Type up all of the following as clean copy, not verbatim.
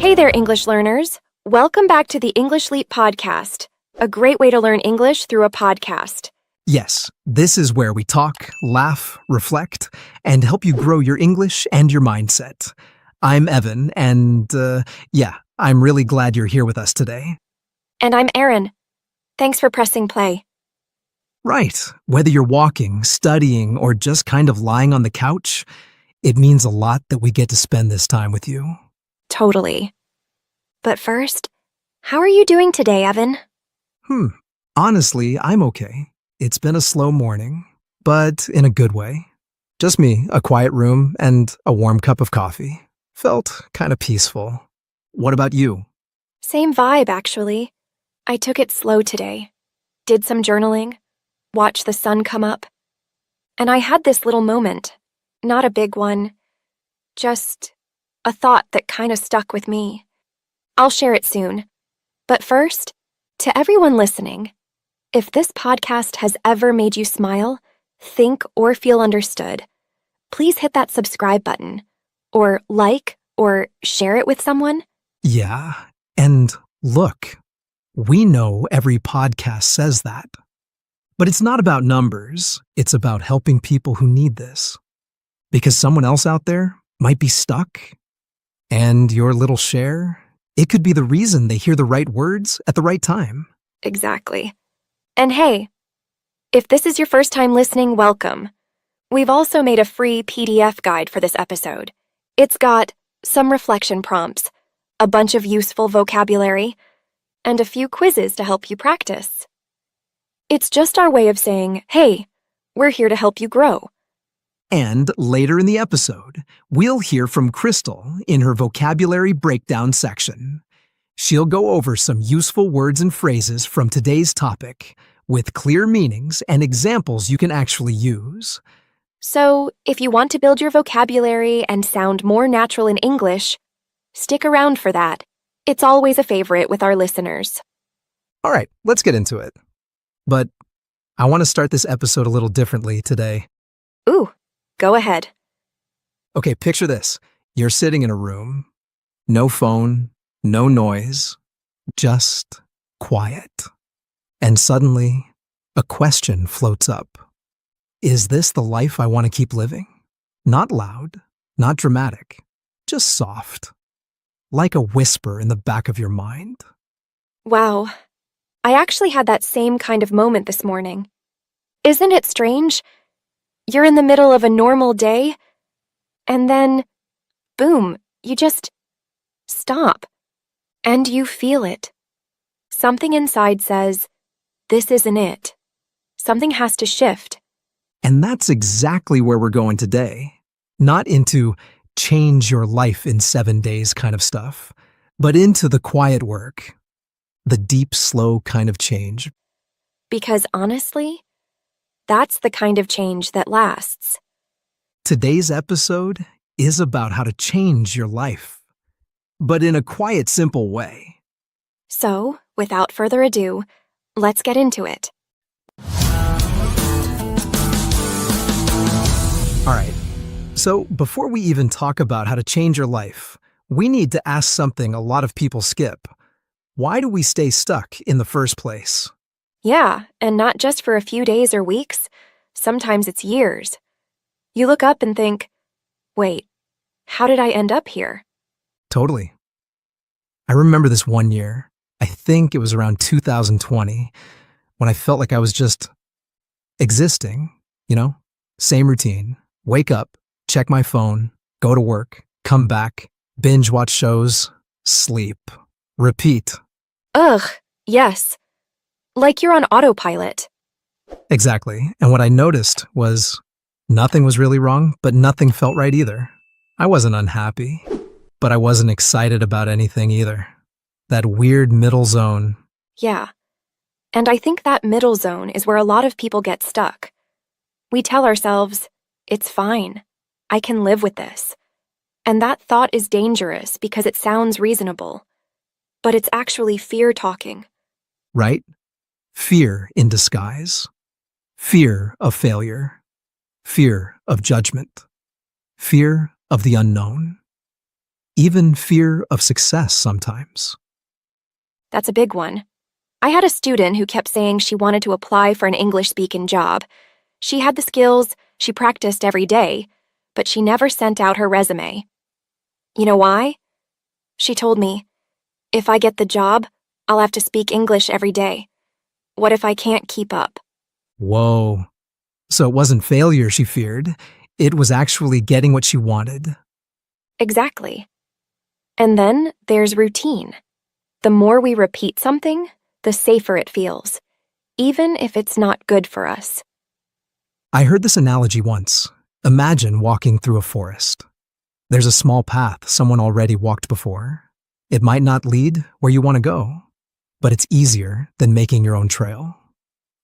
Hey there, English learners. Welcome back to the English Leap podcast, a great way to learn English through a podcast. Yes, this is where we talk, laugh, reflect, and help you grow your English and your mindset. I'm Evan, and I'm really glad you're here with us today. And I'm Erin. Thanks for pressing play. Right, whether you're walking, studying, or just kind of lying on the couch, it means a lot that we get to spend this time with you. Totally. But first, how are you doing today, Evan? Honestly, I'm okay. It's been a slow morning, but in a good way. Just me, a quiet room, and a warm cup of coffee. Felt kind of peaceful. What about you? Same vibe, actually. I took it slow today. Did some journaling, watched the sun come up. And I had this little moment. Not a big one. Just a thought that kind of stuck with me. I'll share it soon. But first, to everyone listening, if this podcast has ever made you smile, think, or feel understood, please hit that subscribe button, or like, or share it with someone. Yeah, and look, we know every podcast says that. But it's not about numbers, it's about helping people who need this. Because someone else out there might be stuck, and your little share, it could be the reason they hear the right words at the right time. Exactly. And hey, if this is your first time listening, welcome. We've also made a free PDF guide for this episode. It's got some reflection prompts, a bunch of useful vocabulary, and a few quizzes to help you practice. It's just our way of saying, hey, we're here to help you grow. And later in the episode, we'll hear from Crystal in her vocabulary breakdown section. She'll go over some useful words and phrases from today's topic with clear meanings and examples you can actually use. So, if you want to build your vocabulary and sound more natural in English, stick around for that. It's always a favorite with our listeners. All right, let's get into it. But I want to start this episode a little differently today. Ooh, go ahead. Okay, picture this. You're sitting in a room, no phone, no noise, just quiet. And suddenly, a question floats up. Is this the life I want to keep living? Not loud, not dramatic, just soft. Like a whisper in the back of your mind. Wow. I actually had that same kind of moment this morning. Isn't it strange? You're in the middle of a normal day, and then, boom, you just stop. And you feel it. Something inside says, this isn't it. Something has to shift. And that's exactly where we're going today. Not into change your life in 7 days kind of stuff, but into the quiet work. The deep, slow kind of change. Because honestly, that's the kind of change that lasts. Today's episode is about how to change your life, but in a quiet, simple way. So, without further ado, let's get into it. All right, so before we even talk about how to change your life, we need to ask something a lot of people skip. Why do we stay stuck in the first place? Yeah, and not just for a few days or weeks. Sometimes it's years. You look up and think, wait, how did I end up here? Totally. I remember this one year, I think it was around 2020, when I felt like I was just existing, same routine. Wake up, check my phone, go to work, come back, binge watch shows, sleep, repeat. Ugh, yes. Like you're on autopilot. Exactly. And what I noticed was nothing was really wrong, but nothing felt right either. I wasn't unhappy, but I wasn't excited about anything either. That weird middle zone. Yeah. And I think that middle zone is where a lot of people get stuck. We tell ourselves, it's fine. I can live with this. And that thought is dangerous because it sounds reasonable. But it's actually fear talking. Right? Fear in disguise. Fear of failure. Fear of judgment. Fear of the unknown. even fear of success sometimes. That's a big one. I had a student who kept saying she wanted to apply for an English-speaking job. She had the skills, she practiced every day, but she never sent out her resume. You know why? She told me, if I get the job, I'll have to speak English every day. What if I can't keep up? Whoa. So it wasn't failure she feared, it was actually getting what she wanted. Exactly. And then there's routine. The more we repeat something, the safer it feels, even if it's not good for us. I heard this analogy once. Imagine walking through a forest. There's a small path someone already walked before. It might not lead where you want to go, but it's easier than making your own trail.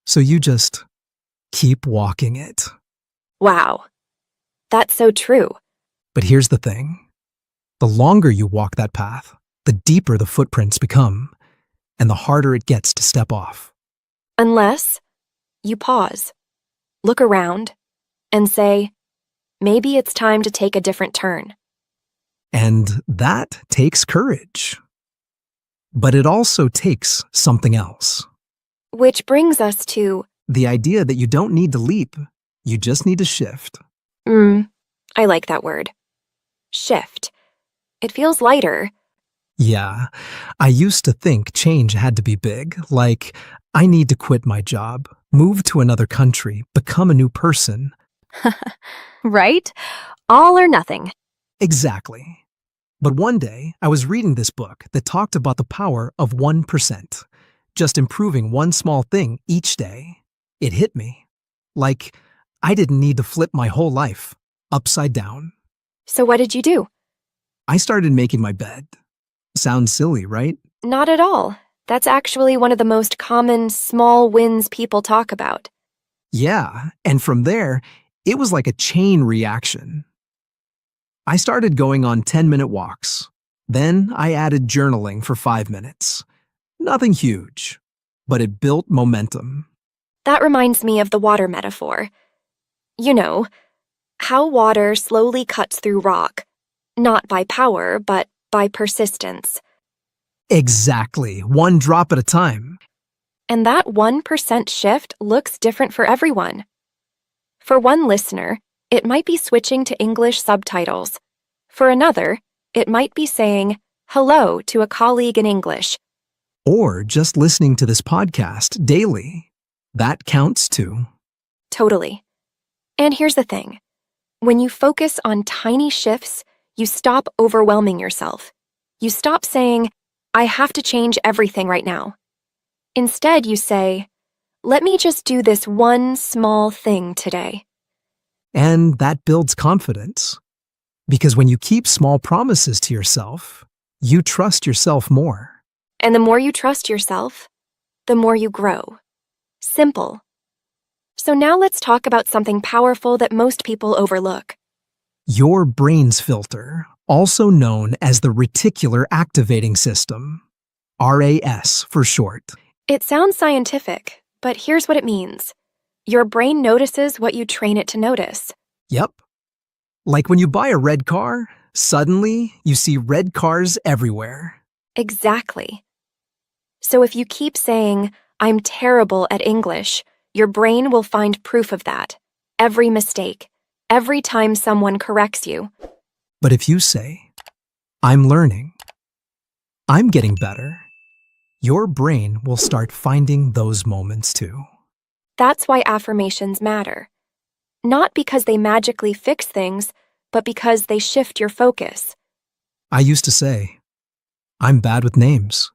So you just keep walking it. Wow. That's so true. But here's the thing. The longer you walk that path, the deeper the footprints become, and the harder it gets to step off. Unless you pause, look around, and say, maybe it's time to take a different turn. And that takes courage. But it also takes something else. Which brings us to, The idea that you don't need to leap, you just need to shift. I like that word. Shift. It feels lighter. Yeah, I used to think change had to be big, like I need to quit my job, move to another country, become a new person. Right? All or nothing. Exactly. But one day, I was reading this book that talked about the power of 1%, just improving one small thing each day. It hit me. Like, I didn't need to flip my whole life upside down. So what did you do? I started making my bed. Sounds silly, right? Not at all. That's actually one of the most common small wins people talk about. Yeah, and from there, it was like a chain reaction. I started going on 10-minute walks. Then I added journaling for 5 minutes. Nothing huge, but it built momentum. That reminds me of the water metaphor. You know, how water slowly cuts through rock, not by power, but by persistence. Exactly, one drop at a time. And that 1% shift looks different for everyone. For one listener, it might be switching to English subtitles. For another, it might be saying hello to a colleague in English. Or just listening to this podcast daily. That counts too. Totally. And here's the thing. When you focus on tiny shifts, you stop overwhelming yourself. You stop saying, I have to change everything right now. Instead, you say, let me just do this one small thing today. And that builds confidence. Because when you keep small promises to yourself, you trust yourself more. And the more you trust yourself, the more you grow. Simple. So now let's talk about something powerful that most people overlook. Your brain's filter, also known as the reticular activating system, RAS for short. It sounds scientific, but here's what it means. Your brain notices what you train it to notice. Yep. Like when you buy a red car, suddenly you see red cars everywhere. Exactly. So if you keep saying, I'm terrible at English, your brain will find proof of that. Every mistake, every time someone corrects you. But if you say, I'm learning, I'm getting better, your brain will start finding those moments too. That's why affirmations matter. Not because they magically fix things, but because they shift your focus. I used to say, I'm bad with names.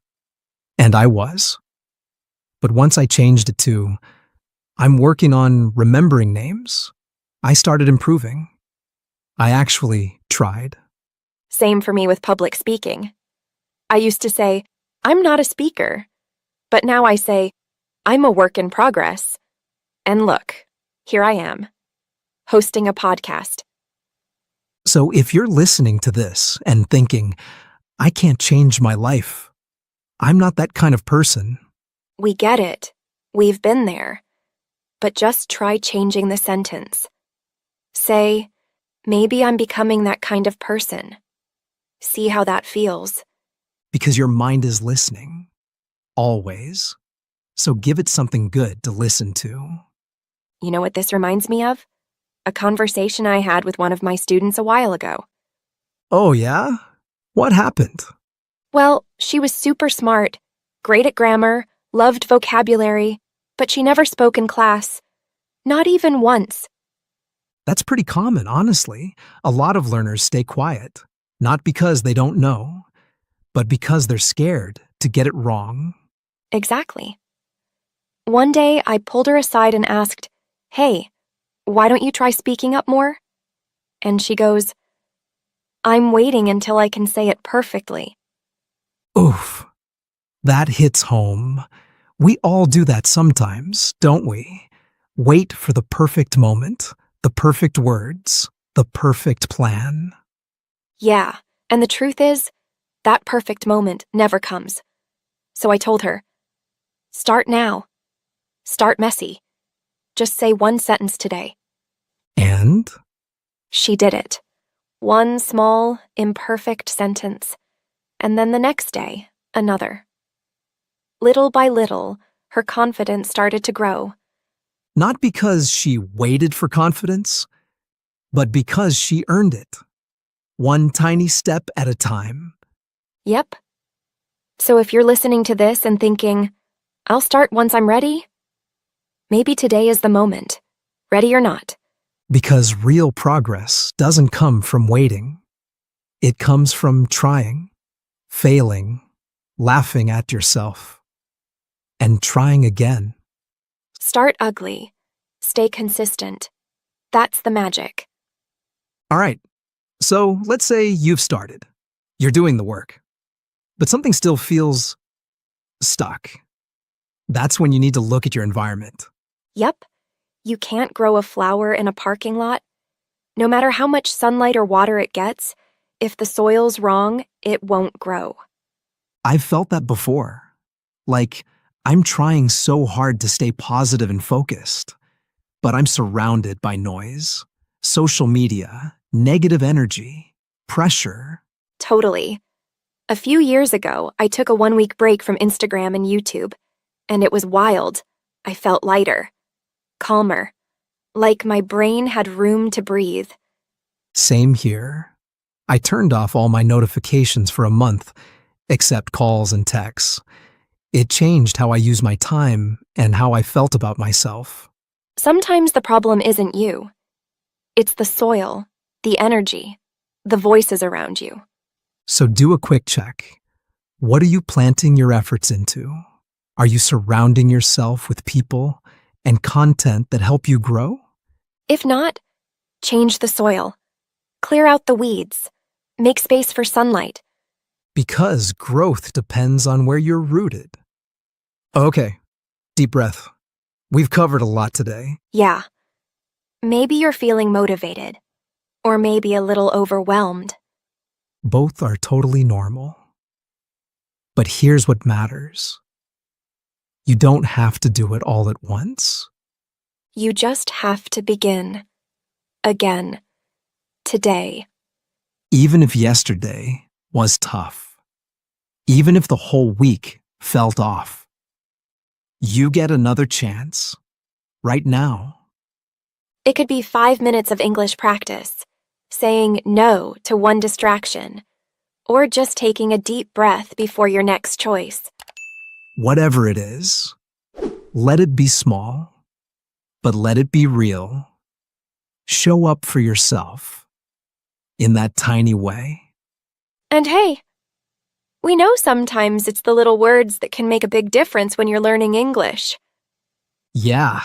And I was. But once I changed it to, I'm working on remembering names, I started improving. I actually tried. Same for me with public speaking. I used to say, I'm not a speaker. But now I say, I'm a work in progress. And look, here I am, hosting a podcast. So if you're listening to this and thinking, I can't change my life, I'm not that kind of person. We get it. We've been there. But just try changing the sentence. Say, maybe I'm becoming that kind of person. See how that feels. Because your mind is listening. Always. So give it something good to listen to. You know what this reminds me of? A conversation I had with one of my students a while ago. Oh, yeah? What happened? Well, she was super smart, great at grammar, loved vocabulary, but she never spoke in class. Not even once. That's pretty common, honestly. A lot of learners stay quiet, not because they don't know, but because they're scared to get it wrong. Exactly. One day, I pulled her aside and asked, "Hey, why don't you try speaking up more?" And she goes, "I'm waiting until I can say it perfectly." Oof, that hits home. We all do that sometimes, don't we? Wait for the perfect moment, the perfect words, the perfect plan. Yeah, and the truth is, that perfect moment never comes. So I told her, "Start now. Start messy. Just say one sentence today." And She did it. One small, imperfect sentence. And then the next day, another. Little by little, her confidence started to grow. not because she waited for confidence, but because she earned it. One tiny step at a time. Yep. So if you're listening to this and thinking, "I'll start once I'm ready," maybe today is the moment, ready or not. Because real progress doesn't come from waiting. It comes from trying, failing, laughing at yourself, and trying again. Start ugly. Stay consistent. That's the magic. All right, so let's say you've started. You're doing the work, but something still feels stuck. That's when you need to look at your environment. Yep. You can't grow a flower in a parking lot. No matter how much sunlight or water it gets, if the soil's wrong, it won't grow. I've felt that before. Like, I'm trying so hard to stay positive and focused, but I'm surrounded by noise, social media, negative energy, pressure. Totally. A few years ago, I took a 1-week break from Instagram and YouTube, and it was wild. I felt lighter, calmer, like my brain had room to breathe. Same here. I turned off all my notifications for a month, except calls and texts. It changed how I use my time and how I felt about myself. Sometimes the problem isn't you. It's the soil, the energy, the voices around you. So do a quick check. What are you planting your efforts into? Are you surrounding yourself with people and content that help you grow? If not, change the soil. Clear out the weeds. Make space for sunlight. Because growth depends on where you're rooted. Okay, deep breath. We've covered a lot today. Yeah. Maybe you're feeling motivated, or maybe a little overwhelmed. Both are totally normal. But here's what matters. You don't have to do it all at once. You just have to begin. Again. Today. Even if yesterday was tough. Even if the whole week felt off. You get another chance. Right now. It could be 5 minutes of English practice, saying no to one distraction, or just taking a deep breath before your next choice. Whatever it is, let it be small, but let it be real. Show up for yourself in that tiny way. And hey, we know sometimes it's the little words that can make a big difference when you're learning English. Yeah,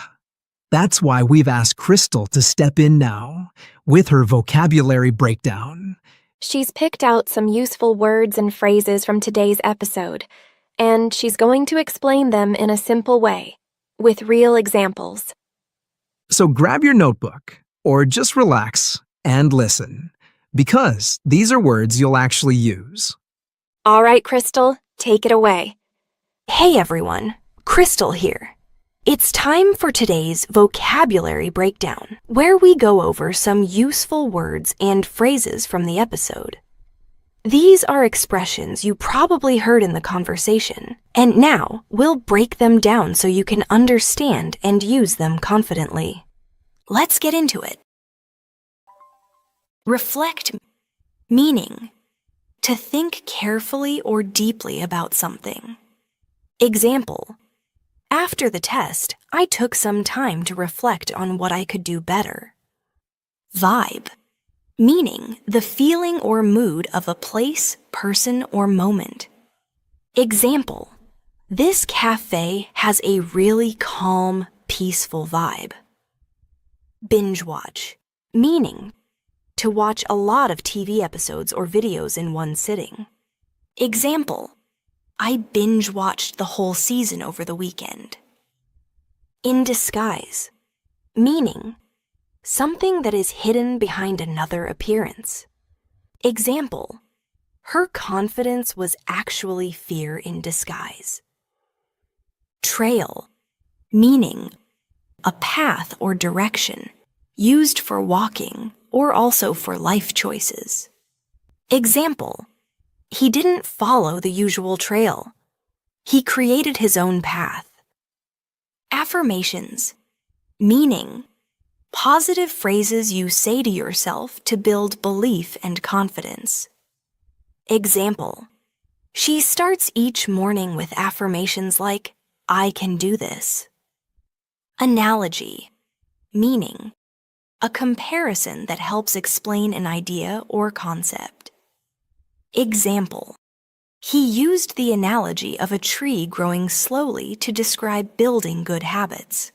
that's why we've asked Crystal to step in now with her vocabulary breakdown. She's picked out some useful words and phrases from today's episode, and she's going to explain them in a simple way, with real examples. So grab your notebook or just relax and listen, because these are words you'll actually use. All right, Crystal, take it away. Hey everyone, Crystal here. It's time for today's vocabulary breakdown, where we go over some useful words and phrases from the episode. These are expressions you probably heard in the conversation, and now we'll break them down so you can understand and use them confidently. Let's get into it. Reflect, meaning to think carefully or deeply about something. Example: after the test, I took some time to reflect on what I could do better. Vibe, meaning the feeling or mood of a place, person, or moment. Example: this cafe has a really calm, peaceful vibe. Binge watch, meaning to watch a lot of TV episodes or videos in one sitting. Example: I binge watched the whole season over the weekend. In disguise, meaning something that is hidden behind another appearance. Example: her confidence was actually fear in disguise. Trail, meaning a path or direction used for walking or also for life choices. Example: he didn't follow the usual trail. He created his own path. Affirmations, meaning positive phrases you say to yourself to build belief and confidence. Example: she starts each morning with affirmations like, I can do this. Analogy, meaning a comparison that helps explain an idea or concept. Example: he used the analogy of a tree growing slowly to describe building good habits.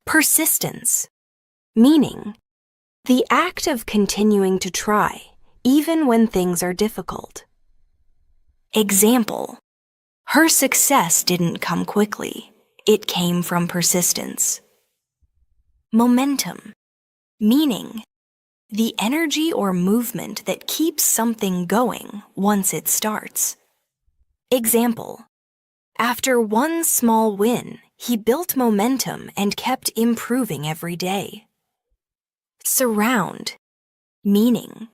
Persistence, meaning the act of continuing to try, even when things are difficult. Example: her success didn't come quickly. It came from persistence. Momentum, meaning the energy or movement that keeps something going once it starts. Example: after one small win, he built momentum and kept improving every day. Surround, meaning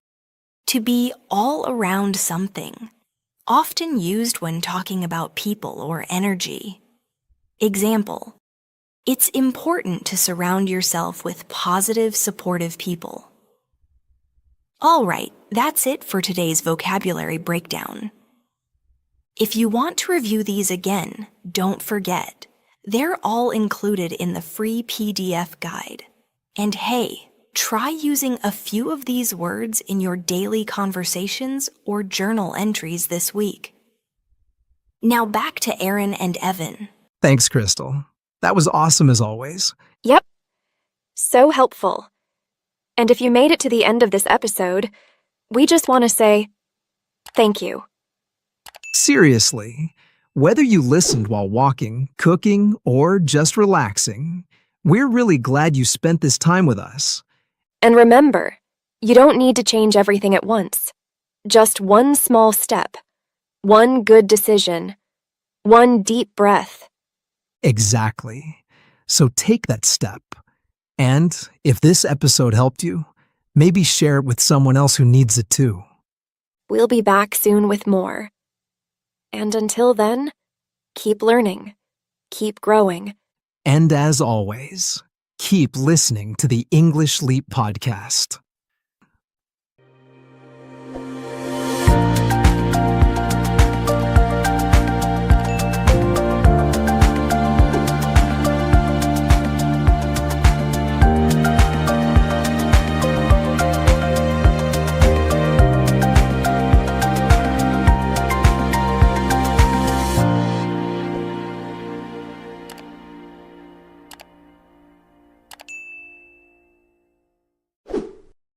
to be all around something, often used when talking about people or energy. Example: it's important to surround yourself with positive, supportive people. All right, that's it for today's vocabulary breakdown. If you want to review these again, don't forget, they're all included in the free PDF guide. And hey, try using a few of these words in your daily conversations or journal entries this week. Now back to Erin and Evan. Thanks, Crystal. That was awesome as always. Yep. So helpful. And if you made it to the end of this episode, we just want to say thank you. Seriously, whether you listened while walking, cooking, or just relaxing, we're really glad you spent this time with us. And remember, you don't need to change everything at once. Just one small step, one good decision, one deep breath. Exactly. So take that step. And if this episode helped you, maybe share it with someone else who needs it too. We'll be back soon with more. And until then, keep learning, keep growing. And as always, keep listening to the English Leap podcast.